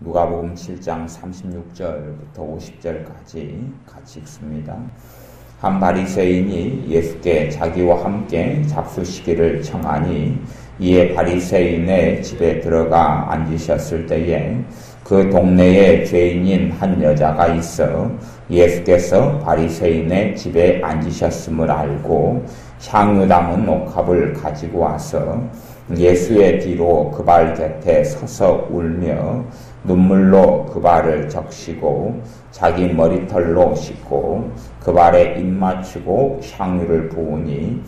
누가복음 7장 36절부터 50절까지 같이 읽습니다. 한 바리새인이 예수께 자기와 함께 잡수시기를 청하니 이에 바리새인의 집에 들어가 앉으셨을 때에 그 동네에 죄인인 한 여자가 있어 예수께서 바리새인의 집에 앉으셨음을 알고 향유 담은 옥합을 가지고 와서 예수의 뒤로 그 발 곁에 서서 울며 눈물로 그 발을 적시고 자기 머리털로 씻고 그 발에 입 맞추고 향유를 부으니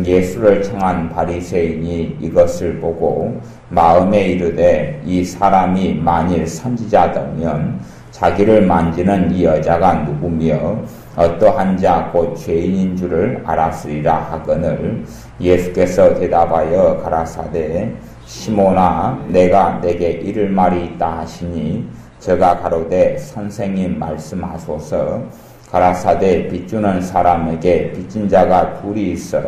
예수를 청한 바리새인이 이것을 보고 마음에 이르되 이 사람이 만일 선지자더면 자기를 만지는 이 여자가 누구며 어떠한 자 곧 죄인인 줄을 알았으리라 하거늘 예수께서 대답하여 가라사대 시몬아 내가 내게 이를 말이 있다 하시니 저가 가로되 선생님 말씀하소서 가라사대 빚주는 사람에게 빚진 자가 둘이 있어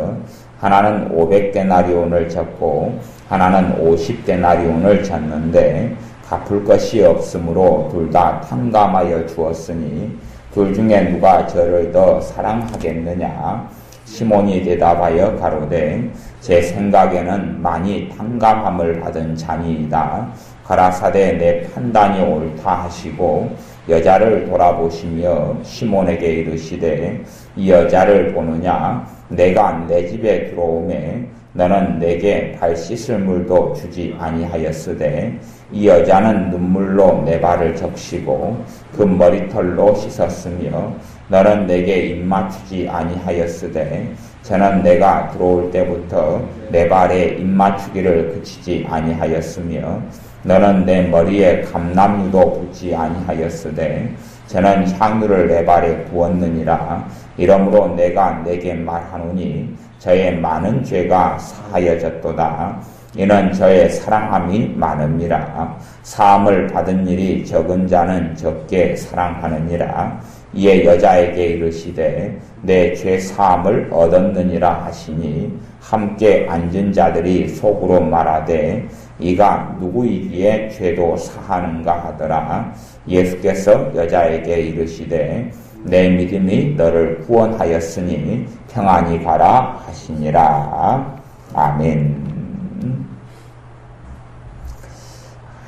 하나는 500데나리온을 졌고 하나는 50데나리온을 졌는데 갚을 것이 없으므로 둘 다 탕감하여 주었으니 둘 중에 누가 저를 더 사랑하겠느냐? 시몬이 대답하여 가로되 제 생각에는 많이 탕감함을 받은 자니이다. 가라사대 내 판단이 옳다 하시고 여자를 돌아보시며 시몬에게 이르시되 이 여자를 보느냐? 내가 내 집에 들어오매 너는 내게 발 씻을 물도 주지 아니하였으되 이 여자는 눈물로 내 발을 적시고 그 머리털로 씻었으며 너는 내게 입 맞추지 아니하였으되 저는 내가 들어올 때부터 내 발에 입 맞추기를 그치지 아니하였으며 너는 내 머리에 감람유도 붓지 아니하였으되 저는 향유를 내 발에 부었느니라. 이러므로 내가 내게 말하노니 저의 많은 죄가 사하여졌도다. 이는 저의 사랑함이 많음이라. 사함을 받은 일이 적은 자는 적게 사랑하느니라. 이에 여자에게 이르시되 내 죄 사함을 얻었느니라 하시니 함께 앉은 자들이 속으로 말하되 이가 누구이기에 죄도 사하는가 하더라. 예수께서 여자에게 이르시되 내 믿음이 너를 구원하였으니 평안히 가라 하시니라. 아멘.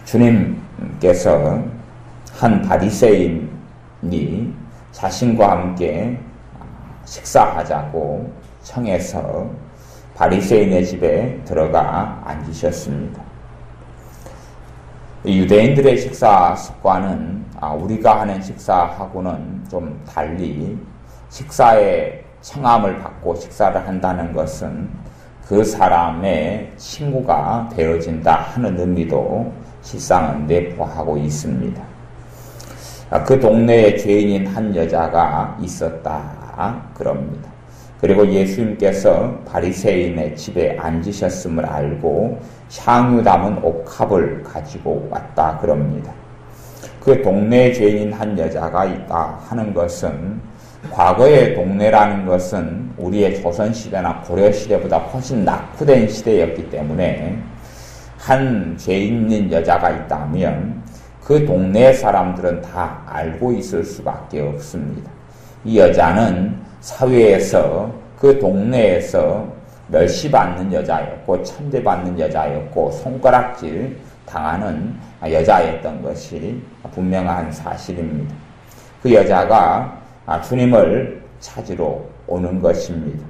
주님께서 한 바리새인이 자신과 함께 식사하자고 청해서 바리새인의 집에 들어가 앉으셨습니다. 유대인들의 식사 습관은 우리가 하는 식사하고는 좀 달리 식사에 청함을 받고 식사를 한다는 것은 그 사람의 친구가 되어진다 하는 의미도 실상은 내포하고 있습니다. 그 동네에 죄인인 한 여자가 있었다 그럽니다. 그리고 예수님께서 바리새인의 집에 앉으셨음을 알고 향유 담은 옥합을 가지고 왔다 그럽니다. 그 동네에 죄인인 한 여자가 있다 하는 것은 과거의 동네라는 것은 우리의 조선시대나 고려시대보다 훨씬 낙후된 시대였기 때문에 한 죄인인 여자가 있다면 그 동네 사람들은 다 알고 있을 수밖에 없습니다. 이 여자는 사회에서 그 동네에서 멸시받는 여자였고 천대받는 여자였고 손가락질 당하는 여자였던 것이 분명한 사실입니다. 그 여자가 주님을 찾으러 오는 것입니다.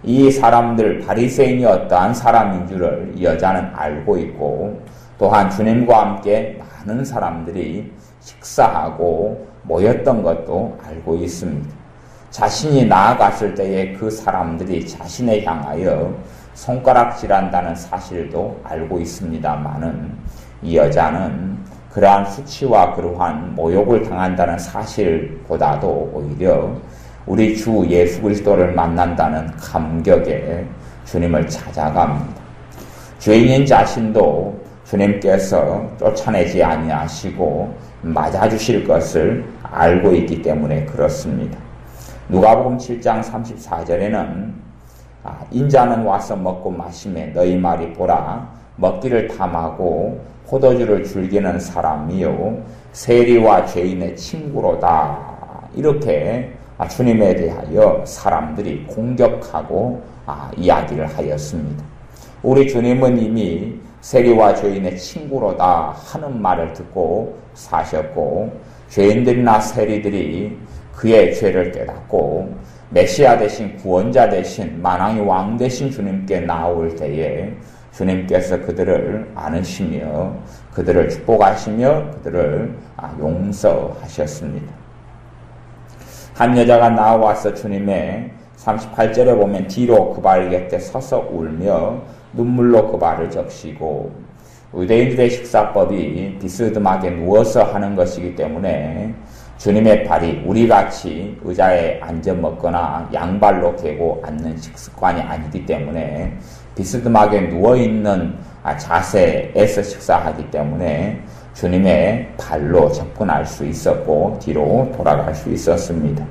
이 사람들 바리새인이 어떠한 사람인 줄을 이 여자는 알고 있고 또한 주님과 함께 많은 사람들이 식사하고 모였던 것도 알고 있습니다. 자신이 나아갔을 때에 그 사람들이 자신에 향하여 손가락질한다는 사실도 알고 있습니다마는 이 여자는 그러한 수치와 그러한 모욕을 당한다는 사실보다도 오히려 우리 주 예수 그리스도를 만난다는 감격에 주님을 찾아갑니다. 죄인인 자신도 주님께서 쫓아내지 아니하시고 맞아주실 것을 알고 있기 때문에 그렇습니다. 누가복음 7장 34절에는 인자는 와서 먹고 마시매 너희 말이 보라 먹기를 탐하고 포도주를 즐기는 사람이요 세리와 죄인의 친구로다. 이렇게 주님에 대하여 사람들이 공격하고 이야기를 하였습니다. 우리 주님은 이미 세리와 죄인의 친구로다 하는 말을 듣고 사셨고, 죄인들이나 세리들이 그의 죄를 깨닫고 메시아 대신 구원자 대신 만왕의 왕 대신 주님께 나올 때에 주님께서 그들을 안으시며 그들을 축복하시며 그들을 용서하셨습니다. 한 여자가 나와서 주님의 38절에 보면 뒤로 그 발 곁에 서서 울며 눈물로 그 발을 적시고, 유대인들의 식사법이 비스듬하게 누워서 하는 것이기 때문에 주님의 발이 우리같이 의자에 앉아 먹거나 양발로 개고 앉는 식습관이 아니기 때문에 비스듬하게 누워있는 자세에서 식사하기 때문에 주님의 발로 접근할 수 있었고 뒤로 돌아갈 수 있었습니다.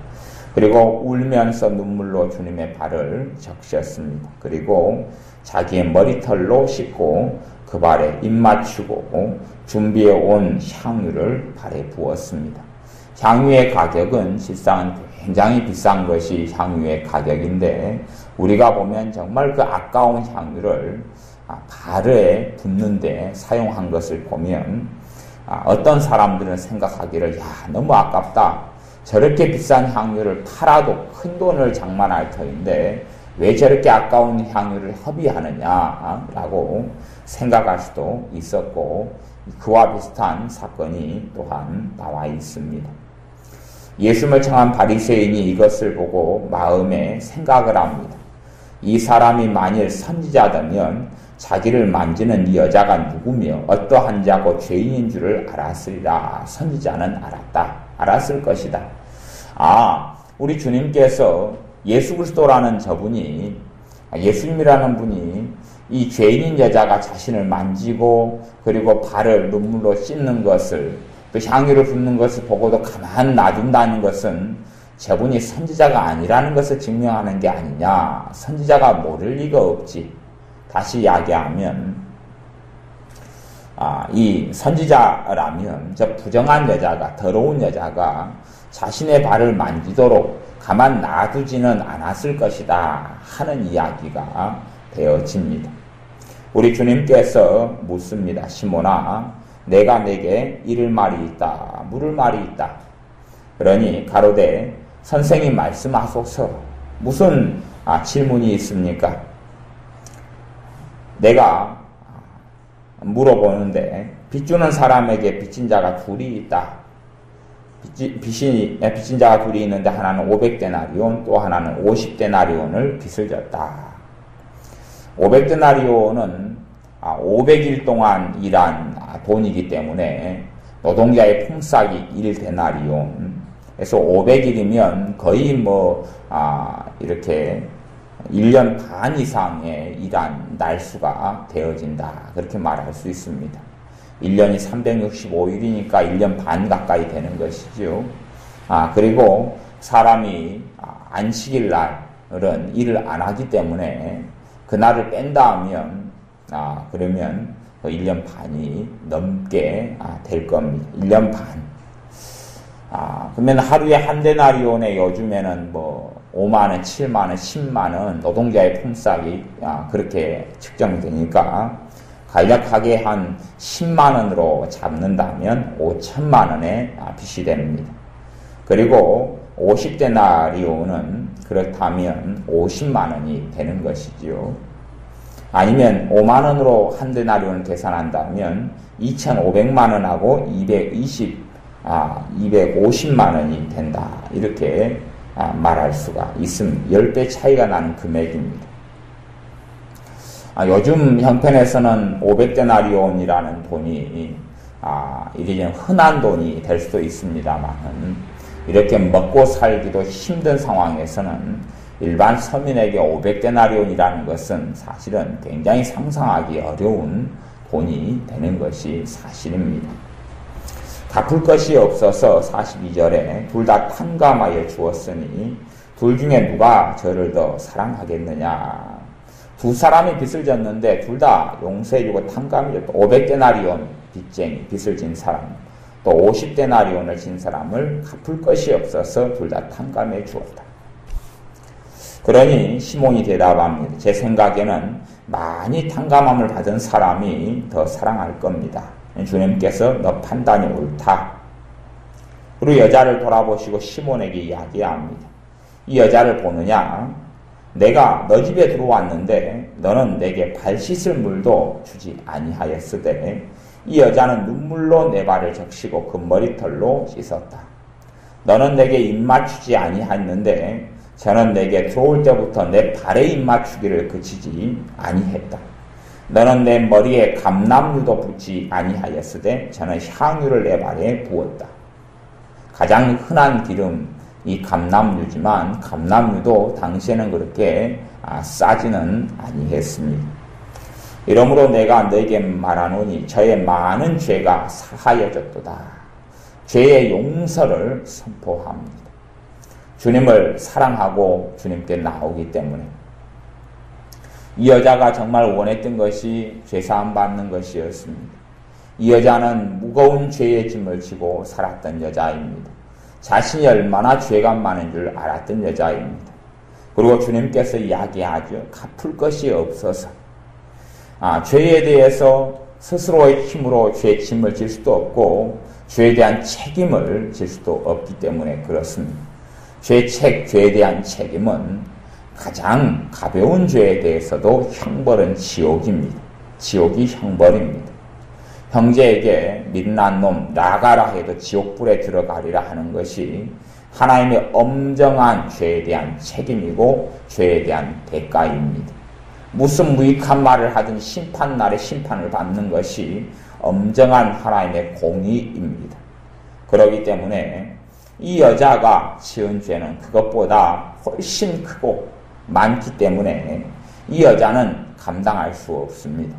그리고 울면서 눈물로 주님의 발을 적셨습니다. 그리고 자기의 머리털로 씻고 그 발에 입 맞추고 준비해 온 향유를 발에 부었습니다. 향유의 가격은 실상 굉장히 비싼 것이 향유의 가격인데, 우리가 보면 정말 그 아까운 향유를 발에 붓는데 사용한 것을 보면 어떤 사람들은 생각하기를 너무 아깝다. 저렇게 비싼 향유를 팔아도 큰 돈을 장만할 터인데 왜 저렇게 아까운 향유를 허비하느냐라고 생각할 수도 있었고, 그와 비슷한 사건이 또한 나와 있습니다. 예수님을 청한 바리새인이 이것을 보고 마음에 생각을 합니다. 이 사람이 만일 선지자다면 자기를 만지는 이 여자가 누구며 어떠한 자고 죄인인 줄을 알았으리라. 선지자는 알았을 것이다. 우리 주님께서 예수 그리스도라는 저분이, 예수님이라는 분이 이 죄인인 여자가 자신을 만지고 그리고 발을 눈물로 씻는 것을, 또 향유를 붓는 것을 보고도 가만 놔둔다는 것은 저분이 선지자가 아니라는 것을 증명하는 게 아니냐. 선지자가 모를 리가 없지. 다시 이야기하면 이 선지자라면 저 부정한 여자가, 더러운 여자가 자신의 발을 만지도록 가만 놔두지는 않았을 것이다 하는 이야기가 되어집니다. 우리 주님께서 묻습니다. 시몬아, 내가 내게 이를 말이 있다, 물을 말이 있다. 그러니 가로되 선생님 말씀하소서. 무슨 질문이 있습니까? 내가 물어보는데, 빚주는 사람에게 빚진 자가 둘이 있다. 빚진 자가 둘이 있는데 하나는 500데나리온, 또 하나는 50데나리온을 빚을 졌다. 500데나리온은 500일 동안 일한 돈이기 때문에 노동자의 품삯이 1데나리온. 그래서 500일이면 거의 이렇게 1년 반 이상의 일한 날수가 되어진다. 그렇게 말할 수 있습니다. 1년이 365일이니까 1년 반 가까이 되는 것이죠. 그리고 사람이 안식일 날은 일을 안 하기 때문에 그날을 뺀다 하면, 그러면 1년 반이 넘게 될 겁니다. 1년 반. 그러면 하루에 한 데나리온에 요즘에는 5만원, 7만원, 10만원 노동자의 품삯이 그렇게 측정되니까 간략하게 한 10만원으로 잡는다면 5천만원의 빚이 됩니다. 그리고 50데나리온은 그렇다면 50만원이 되는 것이지요. 아니면 5만원으로 한 데나리온을 계산한다면 2,500만원하고 250만원이 된다. 이렇게 말할 수가 있습니다. 10배 차이가 나는 금액입니다. 요즘 형편에서는 500데나리온이라는 돈이 이제 흔한 돈이 될 수도 있습니다만, 이렇게 먹고 살기도 힘든 상황에서는 일반 서민에게 500데나리온이라는 것은 사실은 굉장히 상상하기 어려운 돈이 되는 것이 사실입니다. 갚을 것이 없어서 42절에 둘 다 탕감하여 주었으니 둘 중에 누가 저를 더 사랑하겠느냐. 두 사람이 빚을 졌는데 둘 다 용서해주고 탕감해줬다. 500데나리온 빚을 진 사람, 또 50데나리온을 진 사람을 갚을 것이 없어서 둘 다 탕감해 주었다. 그러니 시몬이 대답합니다. 제 생각에는 많이 탕감함을 받은 사람이 더 사랑할 겁니다. 주님께서 너 판단이 옳다. 그리고 여자를 돌아보시고 시몬에게 이야기합니다. 이 여자를 보느냐? 내가 너 집에 들어왔는데 너는 내게 발 씻을 물도 주지 아니하였으되 이 여자는 눈물로 내 발을 적시고 그 머리털로 씻었다. 너는 내게 입맞추지 아니하였는데 저는 내게 들어올 때부터 내 발에 입맞추기를 그치지 아니했다. 너는 내 머리에 감람유도 붓지 아니하였으되 저는 향유를 내 발에 부었다. 가장 흔한 기름 이 감람유지만 감람유도 당시에는 그렇게 싸지는 아니했습니다. 이러므로 내가 너에게 말하노니 저의 많은 죄가 사하여졌도다. 죄의 용서를 선포합니다. 주님을 사랑하고 주님께 나오기 때문에 이 여자가 정말 원했던 것이 죄사함 받는 것이었습니다. 이 여자는 무거운 죄의 짐을 지고 살았던 여자입니다. 자신이 얼마나 죄가 많은 줄 알았던 여자입니다. 그리고 주님께서 이야기하죠. 갚을 것이 없어서 죄에 대해서 스스로의 힘으로 죄의 짐을 질 수도 없고 죄에 대한 책임을 질 수도 없기 때문에 그렇습니다. 죄에 대한 책임은 가장 가벼운 죄에 대해서도 형벌은 지옥입니다. 지옥이 형벌입니다. 형제에게 믿는 놈 나가라 해도 지옥불에 들어가리라 하는 것이 하나님의 엄정한 죄에 대한 책임이고 죄에 대한 대가입니다. 무슨 무익한 말을 하든 심판날에 심판을 받는 것이 엄정한 하나님의 공의입니다. 그렇기 때문에 이 여자가 지은 죄는 그것보다 훨씬 크고 많기 때문에 이 여자는 감당할 수 없습니다.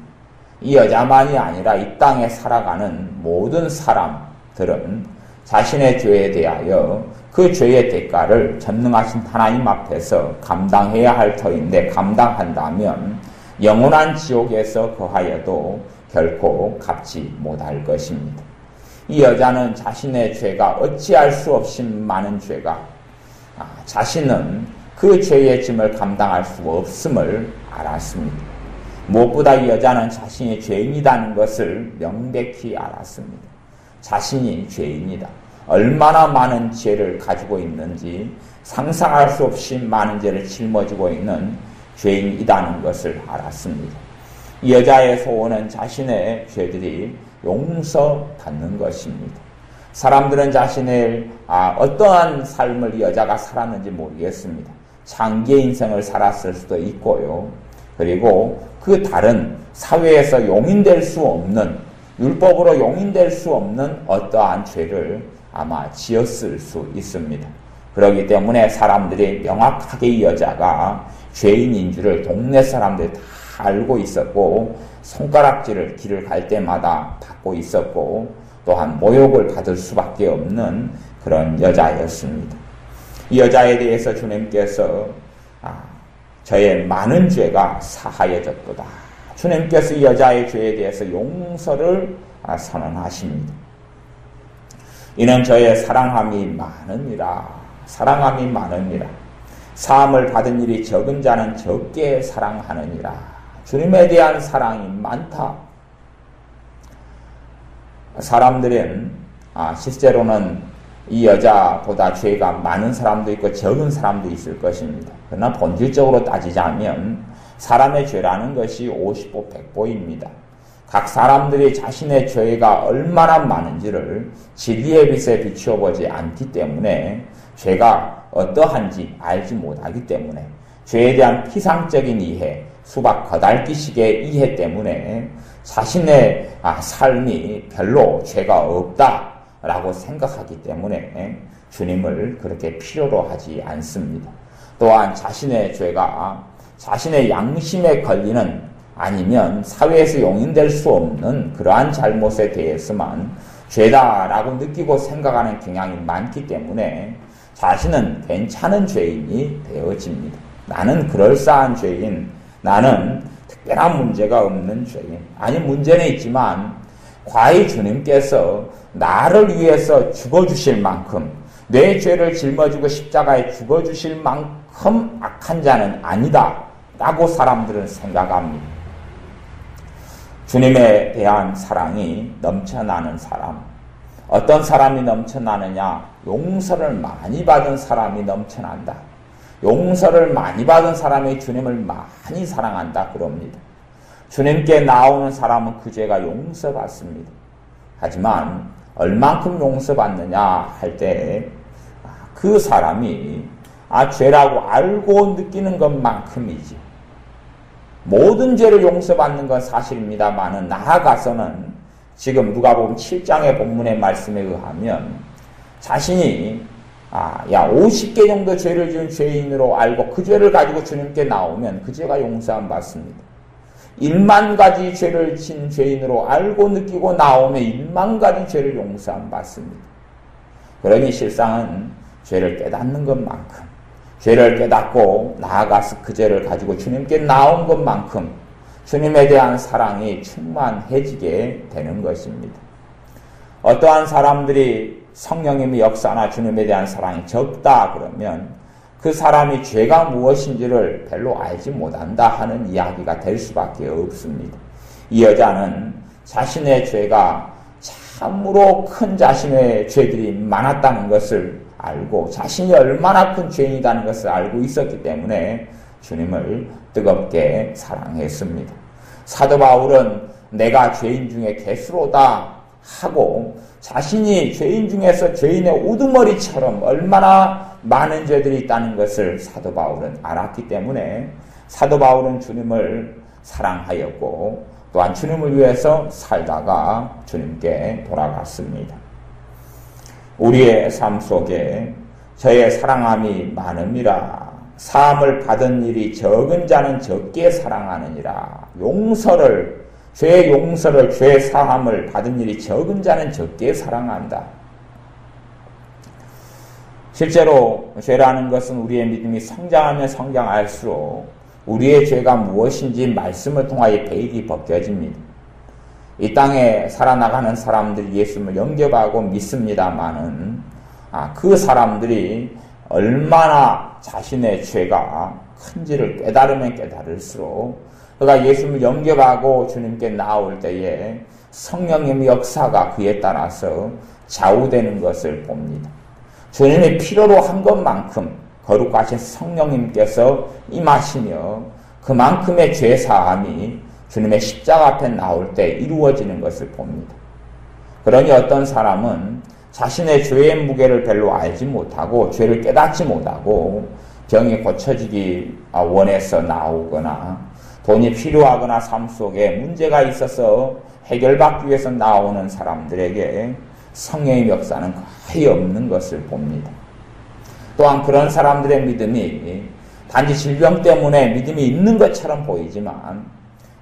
이 여자만이 아니라 이 땅에 살아가는 모든 사람들은 자신의 죄에 대하여 그 죄의 대가를 전능하신 하나님 앞에서 감당해야 할 터인데 감당한다면 영원한 지옥에서 거하여도 결코 갚지 못할 것입니다. 이 여자는 자신의 죄가 어찌할 수 없이 많은 죄가 자신은 그 죄의 짐을 감당할 수 없음을 알았습니다. 무엇보다 이 여자는 자신이 죄인이라는 것을 명백히 알았습니다. 자신이 죄인이다. 얼마나 많은 죄를 가지고 있는지 상상할 수 없이 많은 죄를 짊어지고 있는 죄인이라는 것을 알았습니다. 이 여자의 소원은 자신의 죄들이 용서받는 것입니다. 사람들은 자신의 어떠한 삶을 이 여자가 살았는지 모르겠습니다. 장기의 인생을 살았을 수도 있고요. 그리고 그 다른 사회에서 용인될 수 없는 율법으로 용인될 수 없는 어떠한 죄를 아마 지었을 수 있습니다. 그렇기 때문에 사람들이 명확하게 이 여자가 죄인인 줄을 동네 사람들이 다 알고 있었고 손가락질을 길을 갈 때마다 받고 있었고 또한 모욕을 받을 수밖에 없는 그런 여자였습니다. 이 여자에 대해서 주님께서 저의 많은 죄가 사하여졌도다. 주님께서 이 여자의 죄에 대해서 용서를 선언하십니다. 이는 저의 사랑함이 많으니라. 사랑함이 많으니라. 사함을 받은 일이 적은 자는 적게 사랑하느니라. 주님에 대한 사랑이 많다. 사람들은 실제로는 이 여자보다 죄가 많은 사람도 있고 적은 사람도 있을 것입니다. 그러나 본질적으로 따지자면 사람의 죄라는 것이 50보 100보입니다. 각 사람들이 자신의 죄가 얼마나 많은지를 진리의 빛에 비추어 보지 않기 때문에 죄가 어떠한지 알지 못하기 때문에 죄에 대한 피상적인 이해, 수박 거달기식의 이해 때문에 자신의 삶이 별로 죄가 없다라고 생각하기 때문에 주님을 그렇게 필요로 하지 않습니다. 또한 자신의 죄가 자신의 양심에 걸리는 아니면 사회에서 용인될 수 없는 그러한 잘못에 대해서만 죄다라고 느끼고 생각하는 경향이 많기 때문에 자신은 괜찮은 죄인이 되어집니다. 나는 그럴싸한 죄인, 나는 특별한 문제가 없는 죄인. 아니 문제는 있지만 과히 주님께서 나를 위해서 죽어주실 만큼, 내 죄를 짊어지고 십자가에 죽어주실 만큼 악한 자는 아니다 라고 사람들은 생각합니다. 주님에 대한 사랑이 넘쳐나는 사람, 어떤 사람이 넘쳐나느냐? 용서를 많이 받은 사람이 넘쳐난다. 용서를 많이 받은 사람이 주님을 많이 사랑한다 그럽니다. 주님께 나오는 사람은 그 죄가 용서받습니다. 하지만 얼만큼 용서받느냐 할 때 그 사람이 죄라고 알고 느끼는 것만큼이지. 모든 죄를 용서받는 건 사실입니다만은 나아가서는 지금 누가복음 7장의 본문의 말씀에 의하면 자신이 50개 정도 죄를 지은 죄인으로 알고 그 죄를 가지고 주님께 나오면 그 죄가 용서함 받습니다. 1만 가지 죄를 진 죄인으로 알고 느끼고 나오면 1만 가지 죄를 용서함 받습니다. 그러니 실상은 죄를 깨닫는 것만큼, 죄를 깨닫고 나아가서 그 죄를 가지고 주님께 나온 것만큼 주님에 대한 사랑이 충만해지게 되는 것입니다. 어떠한 사람들이 성령님의 역사나 주님에 대한 사랑이 적다 그러면 그 사람이 죄가 무엇인지를 별로 알지 못한다 하는 이야기가 될 수밖에 없습니다. 이 여자는 자신의 죄가 참으로 큰 자신의 죄들이 많았다는 것을 알고 자신이 얼마나 큰 죄인이라는 것을 알고 있었기 때문에 주님을 뜨겁게 사랑했습니다. 사도 바울은 내가 죄인 중에 개수로다 하고 자신이 죄인 중에서 죄인의 우두머리처럼 얼마나 많은 죄들이 있다는 것을 사도 바울은 알았기 때문에 사도 바울은 주님을 사랑하였고 또한 주님을 위해서 살다가 주님께 돌아갔습니다. 우리의 삶 속에 저의 사랑함이 많음이라 사함을 받은 일이 적은 자는 적게 사랑하느니라. 죄의 용서를, 죄 사함을 받은 일이 적은 자는 적게 사랑한다. 실제로 죄라는 것은 우리의 믿음이 성장하면 성장할수록 우리의 죄가 무엇인지 말씀을 통하여 베일이 벗겨집니다. 이 땅에 살아나가는 사람들이 예수님을 영접하고 믿습니다마는 그 사람들이 얼마나 자신의 죄가 큰지를 깨달으면 깨달을수록 그가 예수님을 영접하고 주님께 나올 때에 성령님의 역사가 그에 따라서 좌우되는 것을 봅니다. 주님이 필요로 한 것만큼 거룩하신 성령님께서 임하시며 그만큼의 죄사함이 주님의 십자가 앞에 나올 때 이루어지는 것을 봅니다. 그러니 어떤 사람은 자신의 죄의 무게를 별로 알지 못하고 죄를 깨닫지 못하고 병이 고쳐지기 원해서 나오거나 돈이 필요하거나 삶 속에 문제가 있어서 해결받기 위해서 나오는 사람들에게 성령의 역사는 거의 없는 것을 봅니다. 또한 그런 사람들의 믿음이 단지 질병 때문에 믿음이 있는 것처럼 보이지만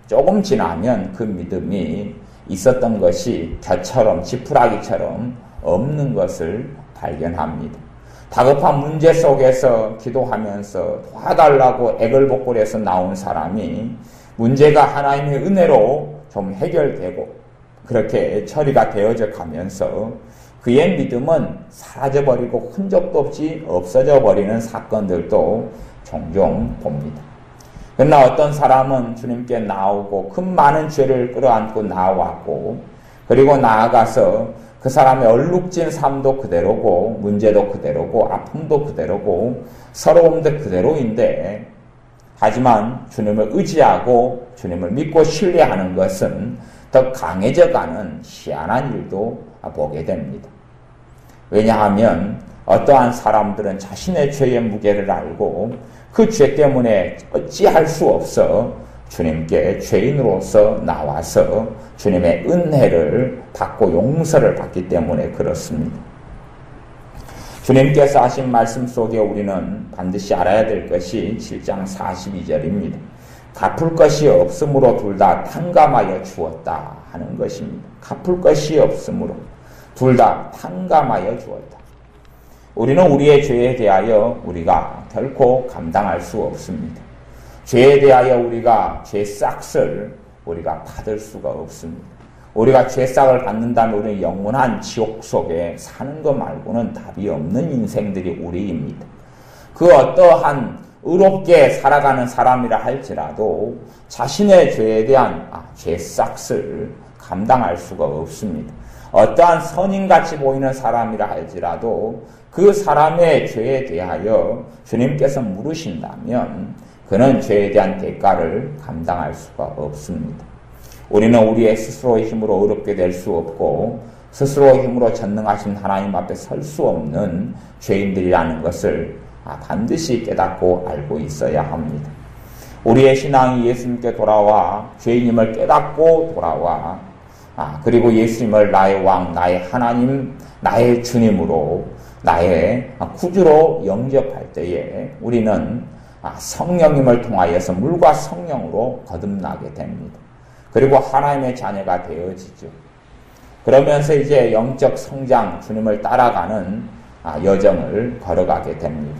조금 지나면 그 믿음이 있었던 것이 겨처럼 지푸라기처럼 없는 것을 발견합니다. 다급한 문제 속에서 기도하면서 도와달라고 애걸복걸해서 나온 사람이 문제가 하나님의 은혜로 좀 해결되고 그렇게 처리가 되어져 가면서 그의 믿음은 사라져버리고 흔적도 없이 없어져 버리는 사건들도 종종 봅니다. 그러나 어떤 사람은 주님께 나오고 큰 많은 죄를 끌어안고 나왔고 그리고 나아가서 그 사람의 얼룩진 삶도 그대로고 문제도 그대로고 아픔도 그대로고 서러움도 그대로인데 하지만 주님을 의지하고 주님을 믿고 신뢰하는 것은 더 강해져가는 희한한 일도 보게 됩니다. 왜냐하면 어떠한 사람들은 자신의 죄의 무게를 알고 그 죄 때문에 어찌할 수 없어 주님께 죄인으로서 나와서 주님의 은혜를 받고 용서를 받기 때문에 그렇습니다. 주님께서 하신 말씀 속에 우리는 반드시 알아야 될 것이 7장 42절입니다. 갚을 것이 없으므로 둘 다 탕감하여 주었다 하는 것입니다. 갚을 것이 없으므로 둘 다 탕감하여 주었다. 우리는 우리의 죄에 대하여 우리가 결코 감당할 수 없습니다. 죄에 대하여 우리가 죄 싹을 우리가 받을 수가 없습니다. 우리가 죄싹을 받는다면 우리는 영원한 지옥 속에 사는 것 말고는 답이 없는 인생들이 우리입니다. 그 어떠한 의롭게 살아가는 사람이라 할지라도 자신의 죄에 대한 죄싹을 감당할 수가 없습니다. 어떠한 선인같이 보이는 사람이라 할지라도 그 사람의 죄에 대하여 주님께서 물으신다면 그는 죄에 대한 대가를 감당할 수가 없습니다. 우리는 우리의 스스로의 힘으로 의롭게 될 수 없고 스스로의 힘으로 전능하신 하나님 앞에 설 수 없는 죄인들이라는 것을 반드시 깨닫고 알고 있어야 합니다. 우리의 신앙이 예수님께 돌아와 죄인임을 깨닫고 돌아와 그리고 예수님을 나의 왕, 나의 하나님, 나의 주님으로 나의 구주로 영접할 때에 우리는 성령님을 통하여서 물과 성령으로 거듭나게 됩니다. 그리고 하나님의 자녀가 되어지죠. 그러면서 이제 영적 성장, 주님을 따라가는 여정을 걸어가게 됩니다.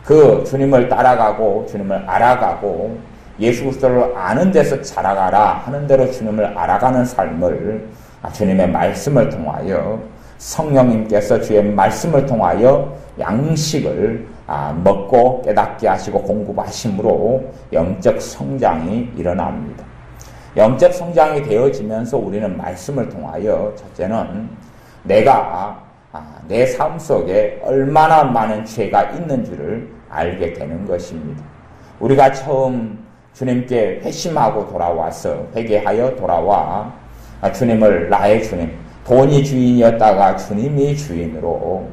그 주님을 따라가고 주님을 알아가고 예수 그리스도를 아는 데서 자라가라 하는 대로 주님을 알아가는 삶을 주님의 말씀을 통하여 성령님께서 주의 말씀을 통하여 양식을 먹고 깨닫게 하시고 공급하심으로 영적 성장이 일어납니다. 영적 성장이 되어지면서 우리는 말씀을 통하여 첫째는 내가 내 삶 속에 얼마나 많은 죄가 있는 줄을 알게 되는 것입니다. 우리가 처음 주님께 회심하고 돌아와서 회개하여 돌아와 주님을 나의 주님, 돈이 주인이었다가 주님이 주인으로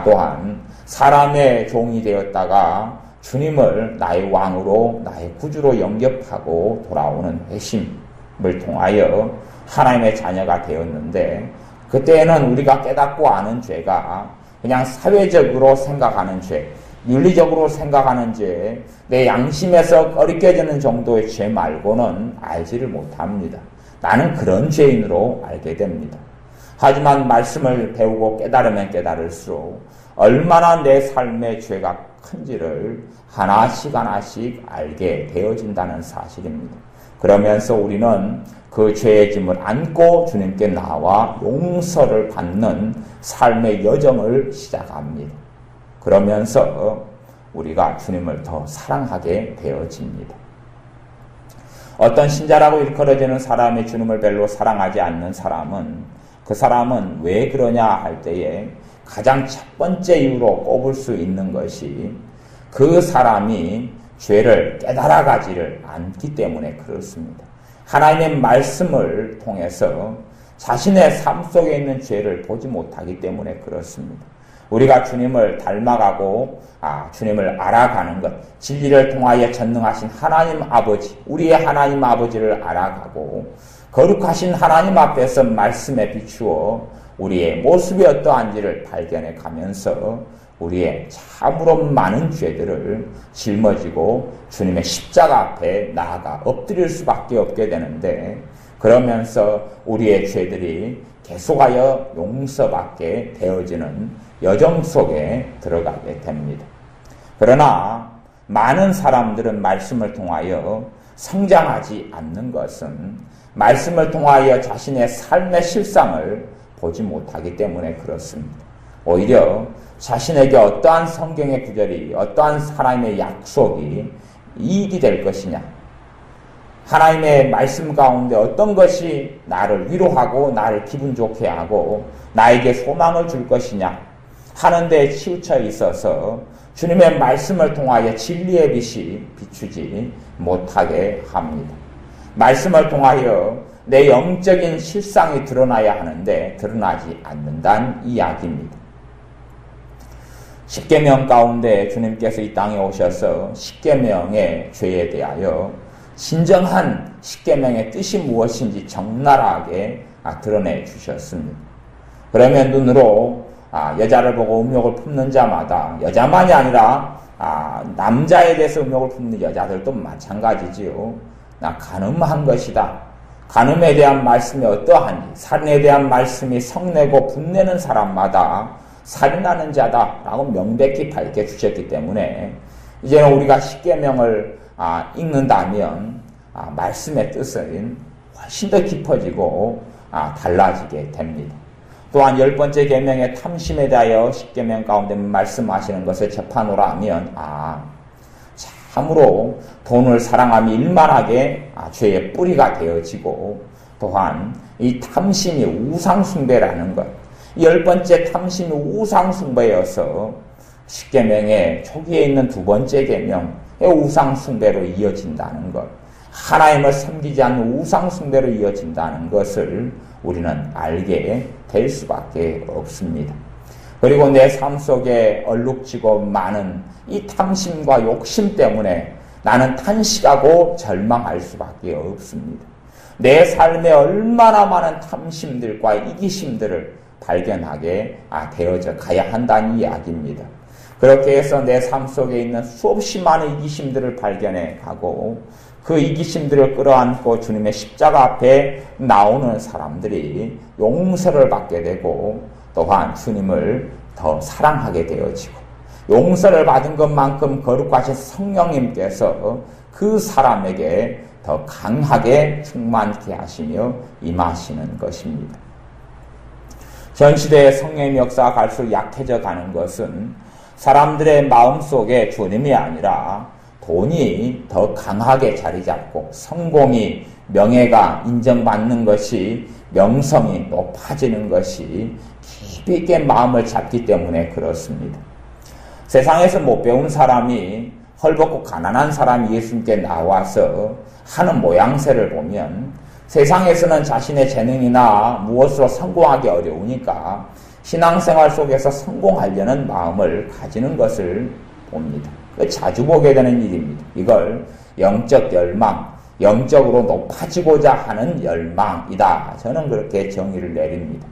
또한 사람의 종이 되었다가 주님을 나의 왕으로 나의 구주로 영접하고 돌아오는 회심을 통하여 하나님의 자녀가 되었는데 그때는 우리가 깨닫고 아는 죄가 그냥 사회적으로 생각하는 죄, 윤리적으로 생각하는 죄, 내 양심에서 꺼리껴지는 정도의 죄 말고는 알지를 못합니다. 나는 그런 죄인으로 알게 됩니다. 하지만 말씀을 배우고 깨달으면 깨달을수록 얼마나 내 삶의 죄가 큰지를 하나씩 하나씩 알게 되어진다는 사실입니다. 그러면서 우리는 그 죄의 짐을 안고 주님께 나와 용서를 받는 삶의 여정을 시작합니다. 그러면서 우리가 주님을 더 사랑하게 되어집니다. 어떤 신자라고 일컬어지는 사람이 주님을 별로 사랑하지 않는 사람은 그 사람은 왜 그러냐 할 때에 가장 첫 번째 이유로 꼽을 수 있는 것이 그 사람이 죄를 깨달아가지를 않기 때문에 그렇습니다. 하나님의 말씀을 통해서 자신의 삶 속에 있는 죄를 보지 못하기 때문에 그렇습니다. 우리가 주님을 닮아가고 주님을 알아가는 것, 진리를 통하여 전능하신 하나님 아버지, 우리의 하나님 아버지를 알아가고 거룩하신 하나님 앞에서 말씀에 비추어 우리의 모습이 어떠한지를 발견해 가면서 우리의 참으로 많은 죄들을 짊어지고 주님의 십자가 앞에 나아가 엎드릴 수밖에 없게 되는데 그러면서 우리의 죄들이 계속하여 용서받게 되어지는 여정 속에 들어가게 됩니다. 그러나 많은 사람들은 말씀을 통하여 성장하지 않는 것은 말씀을 통하여 자신의 삶의 실상을 보지 못하기 때문에 그렇습니다. 오히려 자신에게 어떠한 성경의 구절이 어떠한 하나님의 약속이 이익이 될 것이냐, 하나님의 말씀 가운데 어떤 것이 나를 위로하고 나를 기분 좋게 하고 나에게 소망을 줄 것이냐 하는 데 치우쳐 있어서 주님의 말씀을 통하여 진리의 빛이 비추지 못하게 합니다. 말씀을 통하여 내 영적인 실상이 드러나야 하는데 드러나지 않는다는 이야기입니다. 십계명 가운데 주님께서 이 땅에 오셔서 십계명의 죄에 대하여 진정한 십계명의 뜻이 무엇인지 적나라하게 드러내 주셨습니다. 그러면 눈으로 여자를 보고 음욕을 품는 자마다 여자만이 아니라 남자에 대해서 음욕을 품는 여자들도 마찬가지지요. 나 간음한 것이다. 간음에 대한 말씀이 어떠한지, 살인에 대한 말씀이 성내고 분내는 사람마다 살인하는 자다라고 명백히 밝혀주셨기 때문에 이제는 우리가 십계명을 읽는다면 말씀의 뜻은 훨씬 더 깊어지고 달라지게 됩니다. 또한 10번째 계명의 탐심에 대하여 10계명 가운데 말씀하시는 것을 접하노라 하면 참으로 돈을 사랑함이 일만하게 죄의 뿌리가 되어지고, 또한 이 탐심이 우상숭배라는 것, 10번째 탐심이 우상숭배여서 10계명의 초기에 있는 2번째 계명의 우상숭배로 이어진다는 것, 하나님을 섬기지 않는 우상숭배로 이어진다는 것을 우리는 알게 될 수밖에 없습니다. 그리고 내 삶 속에 얼룩지고 많은 이 탐심과 욕심 때문에 나는 탄식하고 절망할 수밖에 없습니다. 내 삶에 얼마나 많은 탐심들과 이기심들을 발견하게 되어져 가야 한다는 이야기입니다. 그렇게 해서 내 삶 속에 있는 수없이 많은 이기심들을 발견해 가고, 그 이기심들을 끌어안고 주님의 십자가 앞에 나오는 사람들이 용서를 받게 되고, 또한 주님을 더 사랑하게 되어지고, 용서를 받은 것만큼 거룩하신 성령님께서 그 사람에게 더 강하게 충만케 하시며 임하시는 것입니다. 전 시대의 성령의 역사가 갈수록 약해져 가는 것은 사람들의 마음속에 주님이 아니라 돈이 더 강하게 자리 잡고, 성공이, 명예가 인정받는 것이, 명성이 높아지는 것이 깊이 있게 마음을 잡기 때문에 그렇습니다. 세상에서 못 배운 사람이, 헐벗고 가난한 사람이 예수님께 나와서 하는 모양새를 보면 세상에서는 자신의 재능이나 무엇으로 성공하기 어려우니까 신앙생활 속에서 성공하려는 마음을 가지는 것을 봅니다. 자주 보게 되는 일입니다. 이걸 영적 열망, 영적으로 높아지고자 하는 열망이다. 저는 그렇게 정의를 내립니다.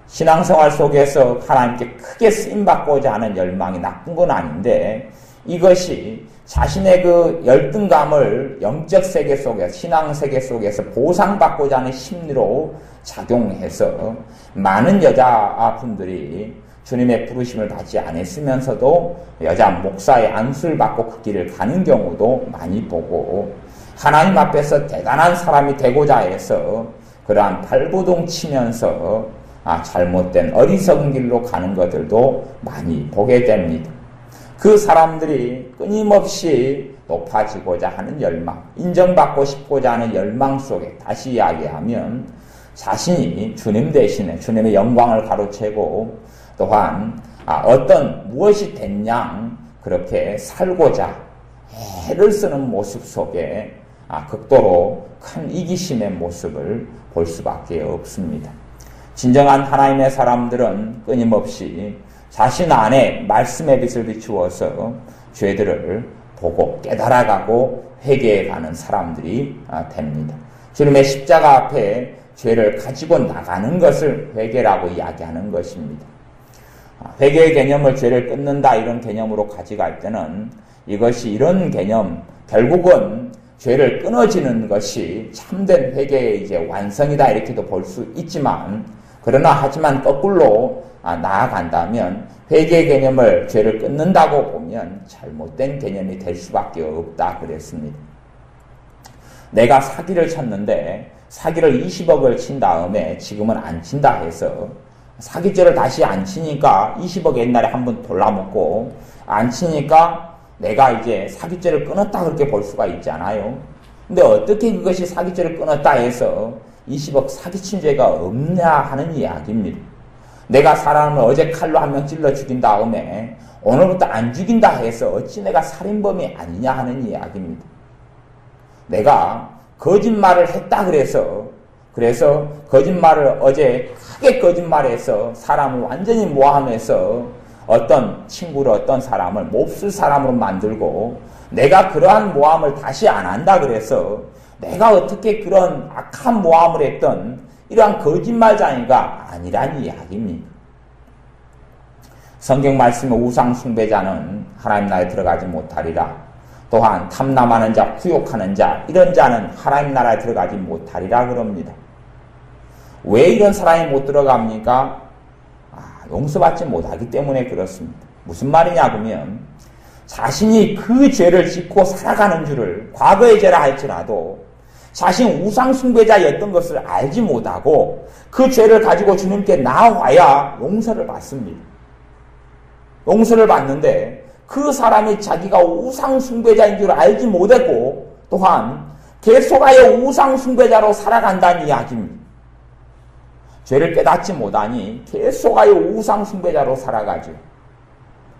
신앙생활 속에서 하나님께 크게 쓰임받고자 하는 열망이 나쁜 건 아닌데, 이것이 자신의 그 열등감을 영적 세계 속에서, 신앙 세계 속에서 보상받고자 하는 심리로 작용해서 많은 여자분들이 주님의 부르심을 받지 않았으면서도 여자 목사의 안수를 받고 그 길을 가는 경우도 많이 보고, 하나님 앞에서 대단한 사람이 되고자 해서 그러한 발버둥 치면서 잘못된 어리석은 길로 가는 것들도 많이 보게 됩니다. 그 사람들이 끊임없이 높아지고자 하는 열망, 인정받고 싶고자 하는 열망 속에, 다시 이야기하면 자신이 주님 대신에 주님의 영광을 가로채고, 또한 어떤 무엇이 됐냐 그렇게 살고자 애를 쓰는 모습 속에 극도로 큰 이기심의 모습을 볼 수밖에 없습니다. 진정한 하나님의 사람들은 끊임없이 자신 안에 말씀의 빛을 비추어서 죄들을 보고 깨달아가고 회개해가는 사람들이 됩니다. 주님의 십자가 앞에 죄를 가지고 나가는 것을 회개라고 이야기하는 것입니다. 회개의 개념을 죄를 끊는다 이런 개념으로 가져갈 때는 이것이 이런 개념, 결국은 죄를 끊어지는 것이 참된 회개의 이제 완성이다 이렇게도 볼 수 있지만, 하지만 거꾸로 나아간다면 회개의 개념을 죄를 끊는다고 보면 잘못된 개념이 될 수밖에 없다 그랬습니다. 내가 사기를 쳤는데 사기를 20억을 친 다음에 지금은 안 친다 해서 사기죄를 다시 안 치니까 20억 옛날에 한번 돌라먹고 안 치니까 내가 이제 사기죄를 끊었다 그렇게 볼 수가 있잖아요. 근데 어떻게 그것이 사기죄를 끊었다 해서 20억 사기친 죄가 없냐 하는 이야기입니다. 내가 사람을 어제 칼로 한 명 찔러 죽인 다음에 오늘부터 안 죽인다 해서 어찌 내가 살인범이 아니냐 하는 이야기입니다. 내가 거짓말을 했다 그래서 거짓말을 어제 크게 거짓말해서 사람을 완전히 모함해서 어떤 친구를 어떤 사람을 몹쓸 사람으로 만들고 내가 그러한 모함을 다시 안 한다 그래서 내가 어떻게 그런 악한 모함을 했던 이러한 거짓말쟁이가 아니란 이야기입니다. 성경 말씀의 우상 숭배자는 하나님 나라에 들어가지 못하리라. 또한 탐남하는 자, 후욕하는 자, 이런 자는 하나님 나라에 들어가지 못하리라 그럽니다. 왜 이런 사람이 못 들어갑니까? 용서받지 못하기 때문에 그렇습니다. 무슨 말이냐 그러면 자신이 그 죄를 짓고 살아가는 줄을, 과거의 죄라 할지라도 자신 우상숭배자였던 것을 알지 못하고 그 죄를 가지고 주님께 나와야 용서를 받습니다. 용서를 받는데 그 사람이 자기가 우상숭배자인 줄 알지 못했고 또한 계속하여 우상숭배자로 살아간다는 이야기입니다. 죄를 깨닫지 못하니 계속하여 우상숭배자로 살아가죠.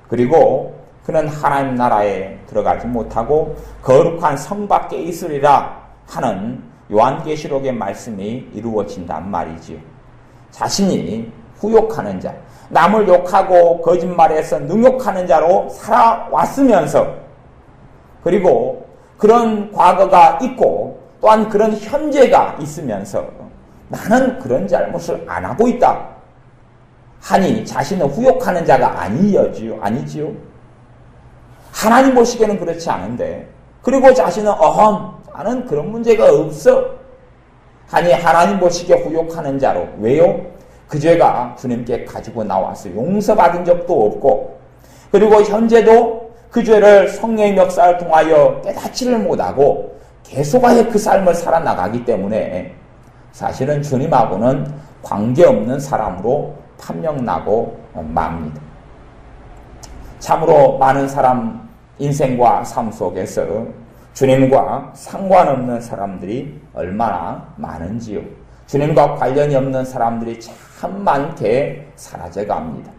그리고 그는 하나님 나라에 들어가지 못하고 거룩한 성 밖에 있으리라 하는 요한계시록의 말씀이 이루어진단 말이지요. 자신이 후욕하는 자, 남을 욕하고 거짓말해서 능욕하는 자로 살아왔으면서 그리고 그런 과거가 있고 또한 그런 현재가 있으면서 나는 그런 잘못을 안 하고 있다 하니 자신을 후욕하는 자가 아니지요. 하나님 보시기에는 그렇지 않은데 그리고 자신은 나는 그런 문제가 없어 하니 하나님 보시기에 후욕하는 자로. 왜요? 그 죄가 주님께 가지고 나와서 용서받은 적도 없고 그리고 현재도 그 죄를 성령의 역사를 통하여 깨닫지를 못하고 계속하여 그 삶을 살아나가기 때문에 사실은 주님하고는 관계없는 사람으로 판명나고 맙니다. 참으로 많은 사람 인생과 삶 속에서 주님과 상관없는 사람들이 얼마나 많은지요. 주님과 관련이 없는 사람들이 참 많게 사라져갑니다.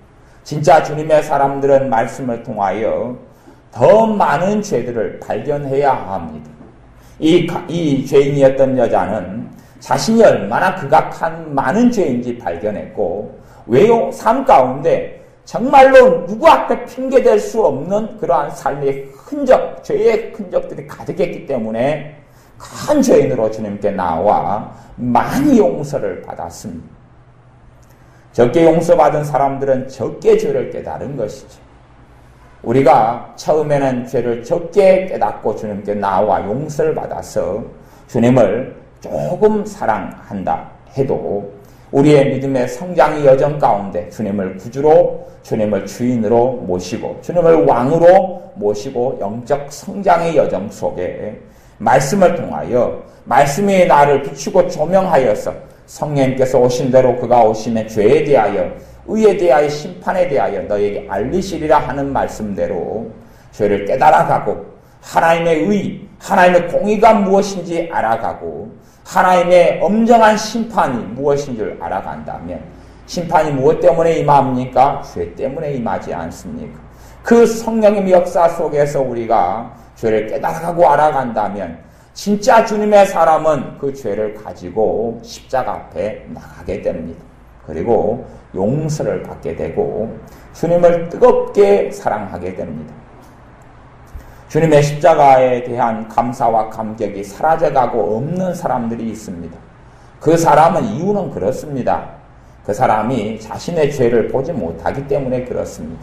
진짜 주님의 사람들은 말씀을 통하여 더 많은 죄들을 발견해야 합니다. 이 죄인이었던 여자는 자신이 얼마나 극악한 많은 죄인지 발견했고 왜요? 삶 가운데 정말로 누구 앞에 핑계댈 수 없는 그러한 삶의 흔적, 죄의 흔적들이 가득했기 때문에 큰 죄인으로 주님께 나와 많이 용서를 받았습니다. 적게 용서받은 사람들은 적게 죄를 깨달은 것이죠. 우리가 처음에는 죄를 적게 깨닫고 주님께 나와 용서를 받아서 주님을 조금 사랑한다 해도 우리의 믿음의 성장의 여정 가운데 주님을 구주로, 주님을 주인으로 모시고 주님을 왕으로 모시고 영적 성장의 여정 속에 말씀을 통하여 말씀이 나를 비추고 조명하여서 성령님께서 오신 대로 그가 오시면 죄에 대하여 의에 대하여 심판에 대하여 너에게 알리시리라 하는 말씀대로 죄를 깨달아가고 하나님의 의, 하나님의 공의가 무엇인지 알아가고 하나님의 엄정한 심판이 무엇인 줄 알아간다면 심판이 무엇 때문에 임합니까? 죄 때문에 임하지 않습니까? 그 성령의 역사 속에서 우리가 죄를 깨달아가고 알아간다면 진짜 주님의 사람은 그 죄를 가지고 십자가 앞에 나가게 됩니다. 그리고 용서를 받게 되고 주님을 뜨겁게 사랑하게 됩니다. 주님의 십자가에 대한 감사와 감격이 사라져가고 없는 사람들이 있습니다. 그 사람은 이유는 그렇습니다. 그 사람이 자신의 죄를 보지 못하기 때문에 그렇습니다.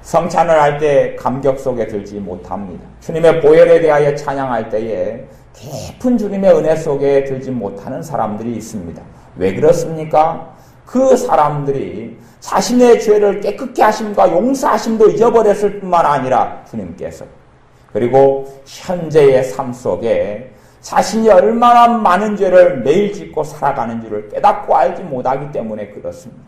성찬을 할 때 감격 속에 들지 못합니다. 주님의 보혈에 대하여 찬양할 때에 깊은 주님의 은혜 속에 들지 못하는 사람들이 있습니다. 왜 그렇습니까? 그 사람들이 자신의 죄를 깨끗게 하심과 용서하심도 잊어버렸을 뿐만 아니라 주님께서 그리고 현재의 삶 속에 자신이 얼마나 많은 죄를 매일 짓고 살아가는 줄을 깨닫고 알지 못하기 때문에 그렇습니다.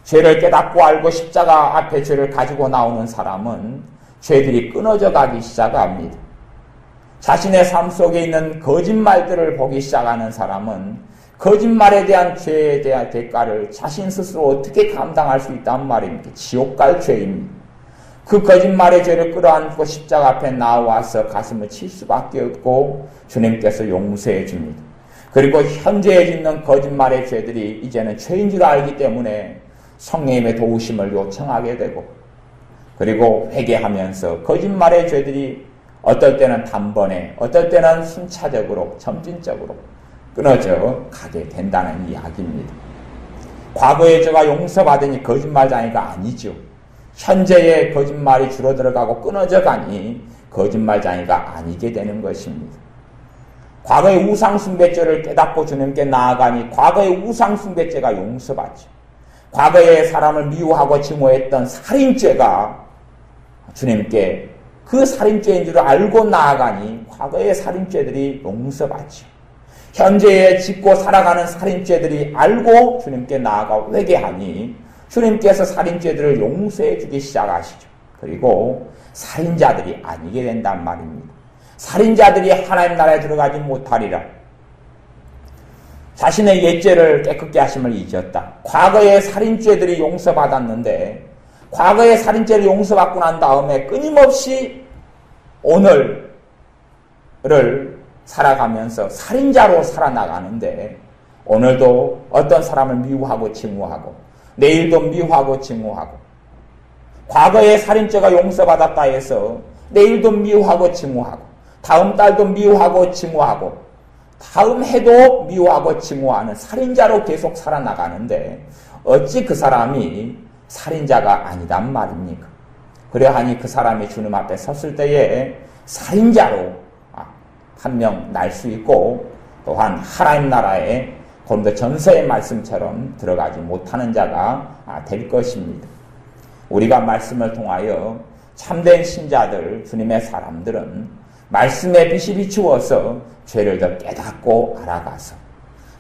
죄를 깨닫고 알고 십자가 앞에 죄를 가지고 나오는 사람은 죄들이 끊어져 가기 시작합니다. 자신의 삶 속에 있는 거짓말들을 보기 시작하는 사람은 거짓말에 대한 죄에 대한 대가를 자신 스스로 어떻게 감당할 수 있단 말입니까? 지옥 갈 죄입니다. 그 거짓말의 죄를 끌어안고 십자가 앞에 나와서 가슴을 칠 수밖에 없고 주님께서 용서해 줍니다. 그리고 현재에 짓는 거짓말의 죄들이 이제는 죄인 줄 알기 때문에 성령님의 도우심을 요청하게 되고 그리고 회개하면서 거짓말의 죄들이 어떨 때는 단번에 어떨 때는 순차적으로 점진적으로 끊어져 가게 된다는 이야기입니다. 과거의 죄가 용서받으니 거짓말장애가 아니죠. 현재의 거짓말이 줄어들어가고 끊어져 가니 거짓말장애가 아니게 되는 것입니다. 과거의 우상숭배죄를 깨닫고 주님께 나아가니 과거의 우상숭배죄가 용서받죠. 과거에 사람을 미워하고 증오했던 살인죄가 주님께 그 살인죄인 줄 알고 나아가니 과거의 살인죄들이 용서받죠. 현재에 짓고 살아가는 살인죄들이 알고 주님께 나아가 회개하니 주님께서 살인죄들을 용서해 주기 시작하시죠. 그리고 살인자들이 아니게 된단 말입니다. 살인자들이 하나님 나라에 들어가지 못하리라. 자신의 옛죄를 깨끗게 하심을 잊었다. 과거의 살인죄들이 용서받았는데 과거의 살인죄를 용서받고 난 다음에 끊임없이 오늘을 살아가면서 살인자로 살아나가는데 오늘도 어떤 사람을 미워하고 증오하고 내일도 미워하고 증오하고 과거의 살인죄가 용서받았다 해서 내일도 미워하고 증오하고 다음 달도 미워하고 증오하고 다음 해도 미워하고 증오하는 살인자로 계속 살아나가는데 어찌 그 사람이 살인자가 아니단 말입니까? 그러하니 그 사람이 주님 앞에 섰을 때에 살인자로 한 명 날 수 있고 또한 하나님 나라에 고린도 전서의 말씀처럼 들어가지 못하는 자가 될 것입니다. 우리가 말씀을 통하여 참된 신자들, 주님의 사람들은 말씀의 빛이 비추어서 죄를 더 깨닫고 알아가서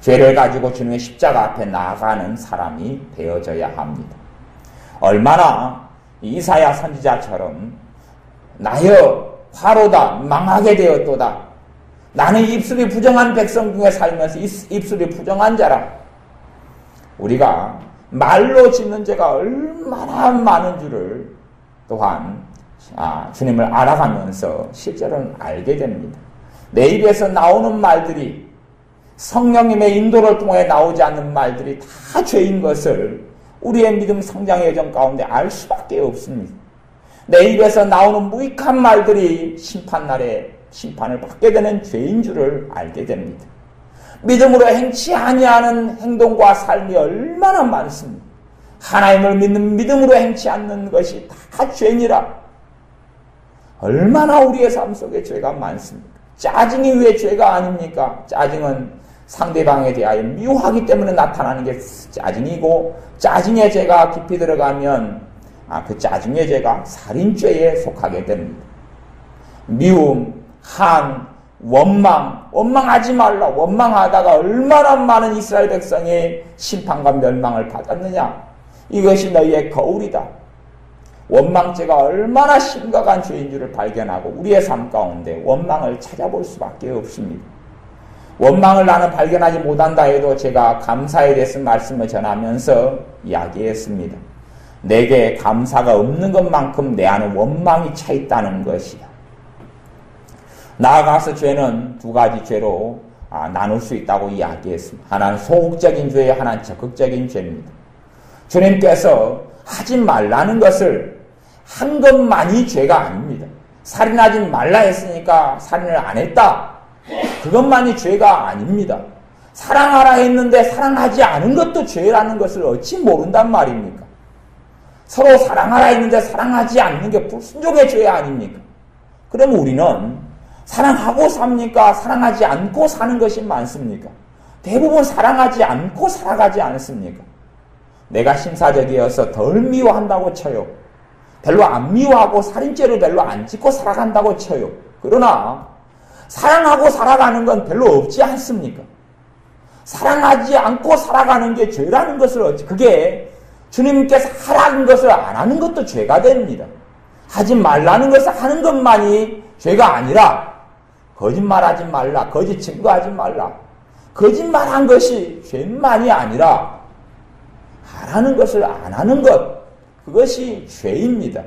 죄를 가지고 주님의 십자가 앞에 나아가는 사람이 되어져야 합니다. 얼마나 이사야 선지자처럼 나여 화로다 망하게 되었도다. 나는 입술이 부정한 백성 중에 살면서 입술이 부정한 자라. 우리가 말로 짓는 죄가 얼마나 많은 줄을 또한 주님을 알아가면서 실제로는 알게 됩니다. 내 입에서 나오는 말들이 성령님의 인도를 통해 나오지 않는 말들이 다 죄인 것을 우리의 믿음 성장의 여정 가운데 알 수밖에 없습니다. 내 입에서 나오는 무익한 말들이 심판날에 심판을 받게 되는 죄인 줄을 알게 됩니다. 믿음으로 행치 아니하는 행동과 삶이 얼마나 많습니다. 하나님을 믿는 믿음으로 행치 않는 것이 다 죄니라. 얼마나 우리의 삶 속에 죄가 많습니까? 짜증이 왜 죄가 아닙니까? 짜증은 상대방에 대하여 미워하기 때문에 나타나는 게 짜증이고 짜증의 죄가 깊이 들어가면 그 짜증의 죄가 살인죄에 속하게 됩니다. 미움, 한, 원망하지 말라. 원망하다가 얼마나 많은 이스라엘 백성이 심판과 멸망을 받았느냐. 이것이 너희의 거울이다. 원망죄가 얼마나 심각한 죄인 줄을 발견하고 우리의 삶 가운데 원망을 찾아볼 수밖에 없습니다. 원망을 나는 발견하지 못한다 해도 제가 감사에 대해서 말씀을 전하면서 이야기했습니다. 내게 감사가 없는 것만큼 내 안에 원망이 차 있다는 것이야. 나아가서 죄는 두 가지 죄로 나눌 수 있다고 이야기했습니다. 하나는 소극적인 죄, 하나는 적극적인 죄입니다. 주님께서 하지 말라는 것을 한 것만이 죄가 아닙니다. 살인하지 말라 했으니까 살인을 안 했다. 그것만이 죄가 아닙니다. 사랑하라 했는데 사랑하지 않은 것도 죄라는 것을 어찌 모른단 말입니까? 서로 사랑하라 했는데 사랑하지 않는 게 불순종의 죄 아닙니까? 그럼 우리는 사랑하고 삽니까? 사랑하지 않고 사는 것이 많습니까? 대부분 사랑하지 않고 살아가지 않습니까? 내가 신사적이어서 덜 미워한다고 쳐요. 별로 안 미워하고 살인죄를 별로 안 짓고 살아간다고 쳐요. 그러나 사랑하고 살아가는 건 별로 없지 않습니까? 사랑하지 않고 살아가는 게 죄라는 것을 그게 주님께서 하라는 것을 안 하는 것도 죄가 됩니다. 하지 말라는 것을 하는 것만이 죄가 아니라 거짓말하지 말라, 거짓 증거하지 말라. 거짓말한 것이 죄만이 아니라 하라는 것을 안 하는 것, 그것이 죄입니다.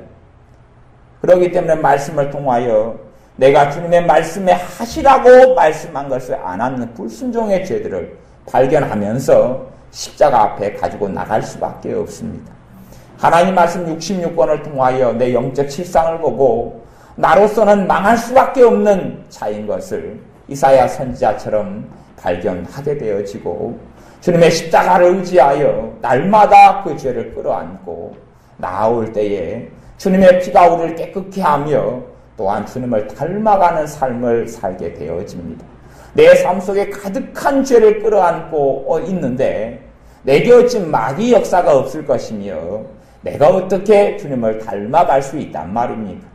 그렇기 때문에 말씀을 통하여 내가 주님의 말씀에 하시라고 말씀한 것을 안 하는 불순종의 죄들을 발견하면서 십자가 앞에 가지고 나갈 수밖에 없습니다. 하나님 말씀 66권을 통하여 내 영적 실상을 보고 나로서는 망할 수밖에 없는 자인 것을 이사야 선지자처럼 발견하게 되어지고 주님의 십자가를 의지하여 날마다 그 죄를 끌어안고 나아올 때에 주님의 피가 우리를 깨끗게 하며 또한 주님을 닮아가는 삶을 살게 되어집니다. 내 삶 속에 가득한 죄를 끌어안고 있는데 내게 어찌 마귀 역사가 없을 것이며 내가 어떻게 주님을 닮아갈 수 있단 말입니까?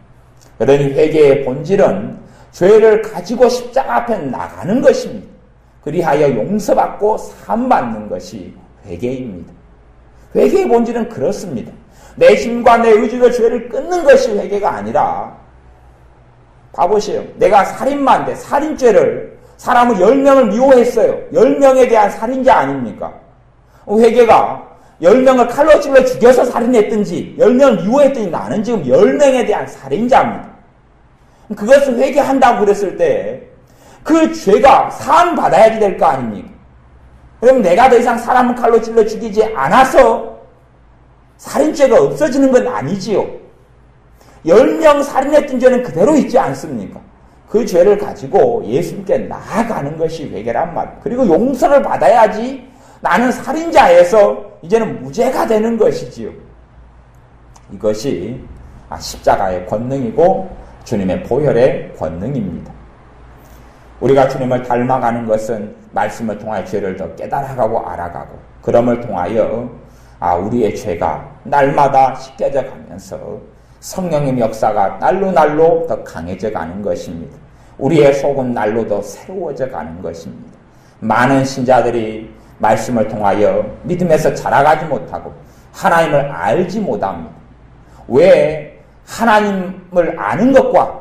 그러니 회개의 본질은 죄를 가지고 십자가 앞에 나가는 것입니다. 그리하여 용서받고 사함받는 것이 회개입니다. 회개의 본질은 그렇습니다. 내 힘과 내 의지로 죄를 끊는 것이 회개가 아니라, 봐보세요. 내가 살인마인데 살인죄를 사람을 10명을 미워했어요. 10명에 대한 살인자 아닙니까? 회개가 10명을 칼로 찔러 죽여서 살인했든지 10명을 미워했더니 나는 지금 10명에 대한 살인자입니다. 그것을 회개한다고 그랬을 때 그 죄가 사함받아야지 될 거 아닙니까? 그럼 내가 더 이상 사람을 칼로 찔러 죽이지 않아서 살인죄가 없어지는 건 아니지요. 10명 살인했던 죄는 그대로 있지 않습니까? 그 죄를 가지고 예수님께 나아가는 것이 회개란 말. 그리고 용서를 받아야지 나는 살인자에서 이제는 무죄가 되는 것이지요. 이것이 십자가의 권능이고 주님의 보혈의 권능입니다. 우리가 주님을 닮아가는 것은 말씀을 통하여 죄를 더 깨달아가고 알아가고, 그럼을 통하여 우리의 죄가 날마다 씻겨져 가면서 성령의 역사가 날로 날로 더 강해져 가는 것입니다. 우리의 속은 날로 더 새로워져 가는 것입니다. 많은 신자들이 말씀을 통하여 믿음에서 자라가지 못하고 하나님을 알지 못합니다. 왜? 하나님을 아는 것과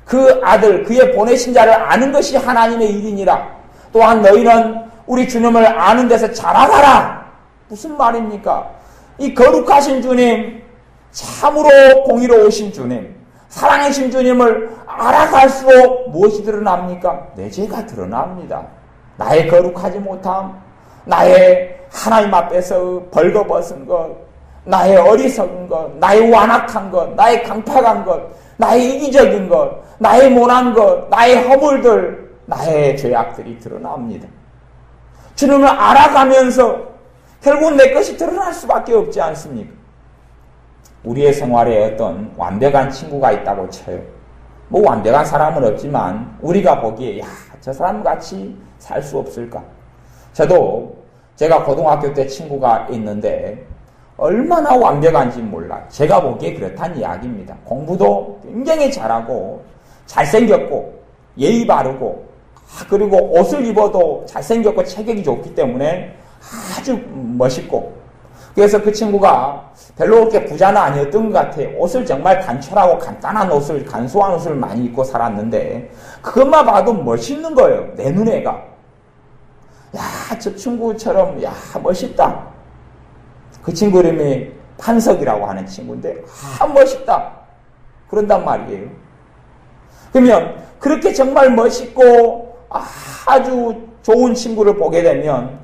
그 아들, 그의 보내신 자를 아는 것이 하나님의 일이니라. 또한 너희는 우리 주님을 아는 데서 자라가라. 무슨 말입니까? 이 거룩하신 주님, 참으로 공의로우신 주님, 사랑하신 주님을 알아갈수록 무엇이 드러납니까? 내 죄가 드러납니다. 나의 거룩하지 못함, 나의 하나님 앞에서 벌거벗은 것, 나의 어리석은 것, 나의 완악한 것, 나의 강팍한 것, 나의 이기적인 것, 나의 못난 것, 나의 허물들, 나의 죄악들이 드러납니다. 주님을 알아가면서 결국 내 것이 드러날 수밖에 없지 않습니까? 우리의 생활에 어떤 완벽한 친구가 있다고 쳐요. 뭐 완벽한 사람은 없지만 우리가 보기에 저 사람 같이 살 수 없을까? 저도 제가 고등학교 때 친구가 있는데 얼마나 완벽한지 몰라. 제가 보기에 그렇단 이야기입니다. 공부도 굉장히 잘하고 잘생겼고 예의 바르고 그리고 옷을 입어도 잘생겼고 체격이 좋기 때문에 아주 멋있고, 그래서 그 친구가 별로 그렇게 부자는 아니었던 것 같아요. 옷을 정말 단촐하고 간단한 옷을, 간소한 옷을 많이 입고 살았는데 그것만 봐도 멋있는 거예요. 내 눈에가. 야, 저 친구처럼 멋있다. 그 친구 이름이 판석이라고 하는 친구인데 멋있다. 그런단 말이에요. 그러면 그렇게 정말 멋있고 아주 좋은 친구를 보게 되면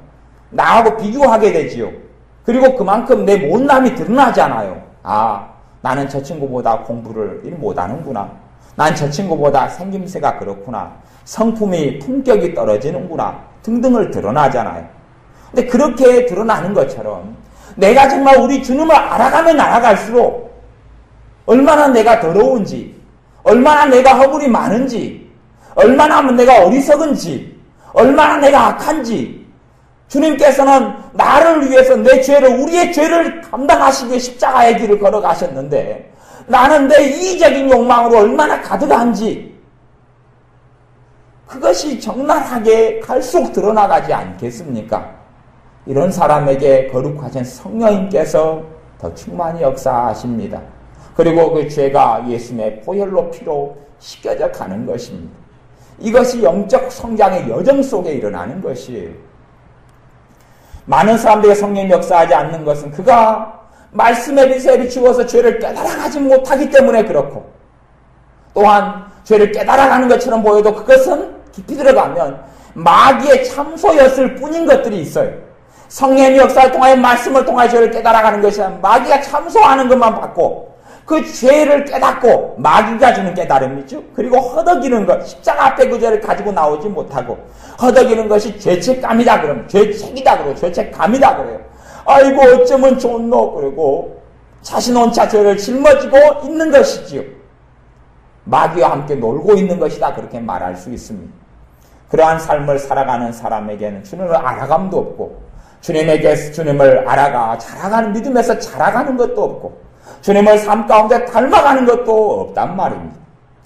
나하고 비교하게 되지요. 그리고 그만큼 내 못남이 드러나잖아요. 나는 저 친구보다 공부를 못하는구나. 난 저 친구보다 생김새가 그렇구나. 성품이 품격이 떨어지는구나. 등등을 드러나잖아요. 근데 그렇게 드러나는 것처럼 내가 정말 우리 주님을 알아가면 알아갈수록 얼마나 내가 더러운지, 얼마나 내가 허물이 많은지, 얼마나 내가 어리석은지, 얼마나 내가 악한지, 주님께서는 나를 위해서 내 죄를, 우리의 죄를 감당하시기 위해 십자가의 길을 걸어가셨는데 나는 내 이기적인 욕망으로 얼마나 가득한지 그것이 적나라하게 갈수록 드러나가지 않겠습니까? 이런 사람에게 거룩하신 성령님께서 더 충만히 역사하십니다. 그리고 그 죄가 예수님의 보혈로 피로 씻겨져 가는 것입니다. 이것이 영적 성장의 여정 속에 일어나는 것이에요. 많은 사람들에게 성령이 역사하지 않는 것은 그가 말씀의 빛에 비추어서 죄를 깨달아가지 못하기 때문에 그렇고, 또한 죄를 깨달아가는 것처럼 보여도 그것은 깊이 들어가면 마귀의 참소였을 뿐인 것들이 있어요. 성령의 역사를 통하여 말씀을 통하여 죄를 깨달아가는 것이 아니라 마귀가 참소하는 것만 받고 그 죄를 깨닫고 마귀가 주는 깨달음이죠. 그리고 허덕이는 것, 십자가 앞에 그 죄를 가지고 나오지 못하고 허덕이는 것이 죄책감이다 그러면 죄책이다 그러고 죄책감이다 그래요. 아이고 어쩌면 좋노 그러고 자신 혼자 죄를 짊어지고 있는 것이지요. 마귀와 함께 놀고 있는 것이다 그렇게 말할 수 있습니다. 그러한 삶을 살아가는 사람에게는 주님을 알아감도 없고 주님에게 주님을 알아가 자라가는 믿음에서 자라가는 것도 없고 주님을 삶 가운데 닮아가는 것도 없단 말입니다.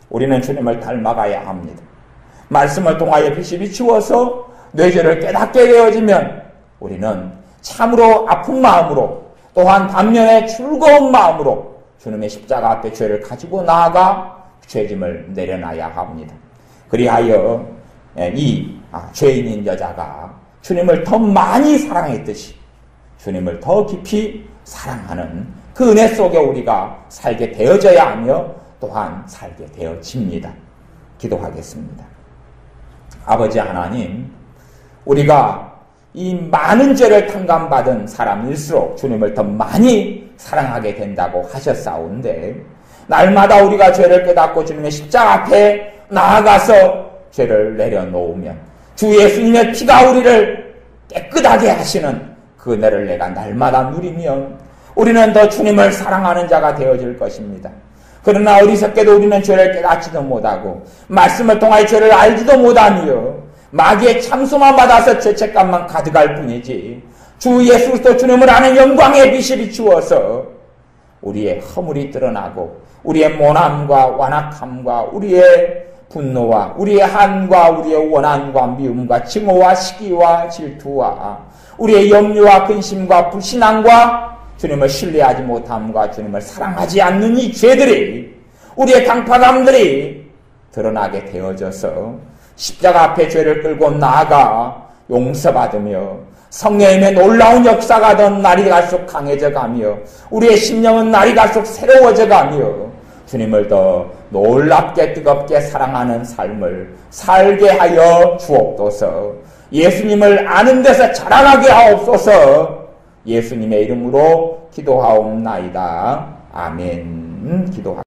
우리는 주님을 닮아가야 합니다. 말씀을 통하여 빛이 비추어서 뇌죄를 깨닫게 되어지면 우리는 참으로 아픈 마음으로 또한 반면에 즐거운 마음으로 주님의 십자가 앞에 죄를 가지고 나아가 죄짐을 내려놔야 합니다. 그리하여 이 죄인인 여자가 주님을 더 많이 사랑했듯이 주님을 더 깊이 사랑하는 그 은혜 속에 우리가 살게 되어져야 하며 또한 살게 되어집니다. 기도하겠습니다. 아버지 하나님, 우리가 이 많은 죄를 탕감받은 사람일수록 주님을 더 많이 사랑하게 된다고 하셨사온데 날마다 우리가 죄를 깨닫고 주님의 십자가 앞에 나아가서 죄를 내려놓으면 주 예수님의 피가 우리를 깨끗하게 하시는 그 은혜를 내가 날마다 누리면 우리는 더 주님을 사랑하는 자가 되어질 것입니다. 그러나 어리석게도 우리는 죄를 깨닫지도 못하고 말씀을 통하여 죄를 알지도 못하며 마귀의 참소만 받아서 죄책감만 가득할 뿐이지 주 예수 그리스도 주님을 아는 영광의 빛이 비추어서 우리의 허물이 드러나고 우리의 모함과 완악함과 우리의 분노와 우리의 한과 우리의 원한과 미움과 증오와 시기와 질투와 우리의 염려와 근심과 불신앙과 주님을 신뢰하지 못함과 주님을 사랑하지 않는 이 죄들이 우리의 강팍함들이 드러나게 되어져서 십자가 앞에 죄를 끌고 나아가 용서받으며 성령님의 놀라운 역사가 더 날이 갈수록 강해져 가며 우리의 심령은 날이 갈수록 새로워져 가며 주님을 더 놀랍게 뜨겁게 사랑하는 삶을 살게 하여 주옵소서. 예수님을 아는 데서 자라나게 하옵소서. 예수님의 이름으로 기도하옵나이다. 아멘. 기도하